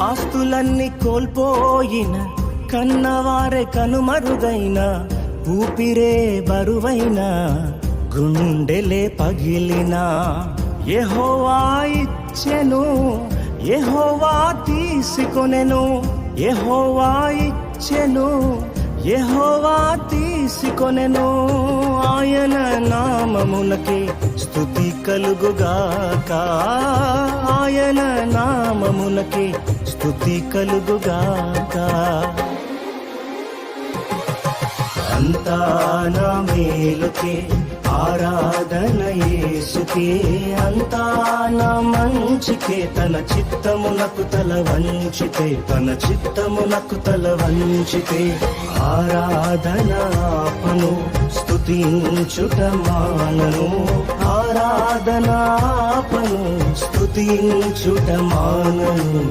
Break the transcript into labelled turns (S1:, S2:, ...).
S1: ఆస్తులన్నీ కోల్పోయిన, కన్నవారే కనుమరుగైన, ఊపిరే బరువైన, గుండెలే పగిలిన, యెహోవా ఇచ్చెను, యెహోవా తీసుకొనెను, యెహోవా ఇచ్చెను, యెహోవా తీసుకొనెను. ఆయన నామమునకే స్తుతి కలుగుగాక, ఆయన నామమునకే స్తుతి కలుగుగాక. అంతా నా మేలుకే ఆరాధన యేసుకే, అంతా నా మంచికే, తన చిత్తమునకు తల వంచితే, తన చిత్తమునకు తల వంచితే, ఆరాధన ఆపను, స్తుతించుట మానను, ఆరాధన ఆపను, స్తుతించుట మానను.